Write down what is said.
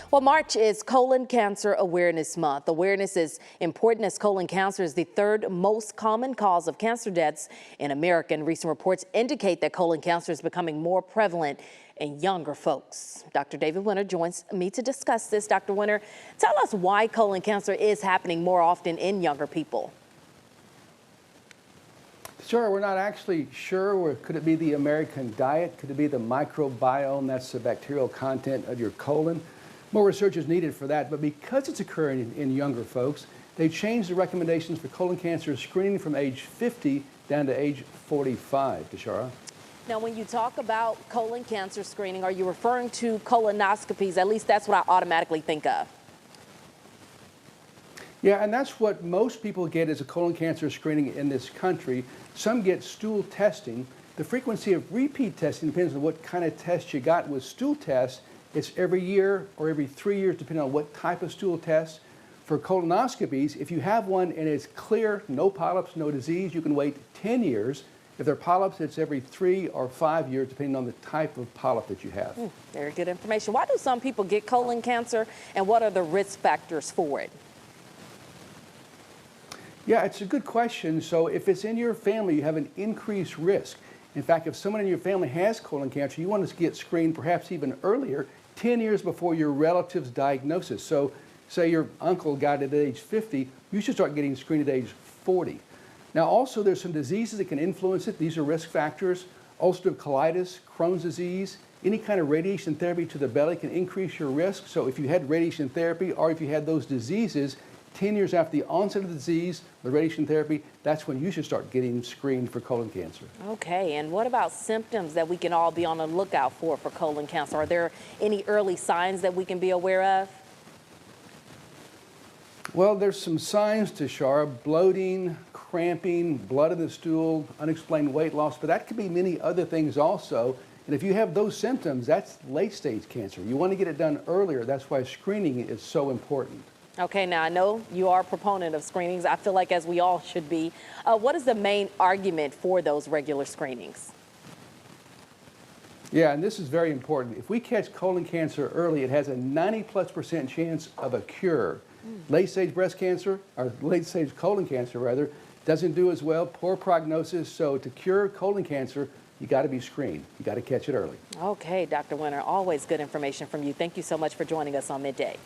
Well, March is Colon Cancer Awareness Month. Awareness is important as colon cancer is the third most common cause of cancer deaths in America. And recent reports indicate that colon cancer is becoming more prevalent in younger folks. Dr. David Winter joins me to discuss this. Dr. Winter, tell us why colon cancer is happening more often in younger people. Sure, we're not actually sure. Could it be the American diet? Could it be the microbiome? That's the bacterial content of your colon. More research is needed for that, but because it's occurring in younger folks, they changed the recommendations for colon cancer screening from age 50 down to age 45, Tashara. Now, when you talk about colon cancer screening, are you referring to colonoscopies? At least that's what I automatically think of. Yeah, and that's what most people get as a colon cancer screening in this country. Some get stool testing. The frequency of repeat testing depends on what kind of test you got. With stool tests, it's every year or every 3 years, depending on what type of stool test. For colonoscopies, if you have one and it's clear, no polyps, no disease, you can wait 10 years. If there are polyps, it's every 3 or 5 years, depending on the type of polyp that you have. Very good information. Why do some people get colon cancer, and what are the risk factors for it? Yeah, it's a good question. So if it's in your family, you have an increased risk. In fact, if someone in your family has colon cancer, you want to get screened perhaps even earlier, 10 years before your relative's diagnosis. So say your uncle got it at age 50, you should start getting screened at age 40. Now also there's some diseases that can influence it. These are risk factors. Ulcerative colitis, Crohn's disease, any kind of radiation therapy to the belly can increase your risk. So if you had radiation therapy or if you had those diseases, 10 years after the onset of the disease, the radiation therapy, that's when you should start getting screened for colon cancer. Okay, and what about symptoms that we can all be on the lookout for colon cancer? Are there any early signs that we can be aware of? Well, there's some signs, Tashara: bloating, cramping, blood in the stool, unexplained weight loss, but that could be many other things also. And if you have those symptoms, that's late-stage cancer. You want to get it done earlier. That's why screening is so important. Okay, now I know you are a proponent of screenings. I feel like as we all should be. What is the main argument for those regular screenings? Yeah, and this is very important. If we catch colon cancer early, it has a 90+% chance of a cure. Late-stage breast cancer, or late-stage colon cancer rather, doesn't do as well, poor prognosis. So to cure colon cancer, you got to be screened. You got to catch it early. Okay, Dr. Winter, always good information from you. Thank you so much for joining us on Midday.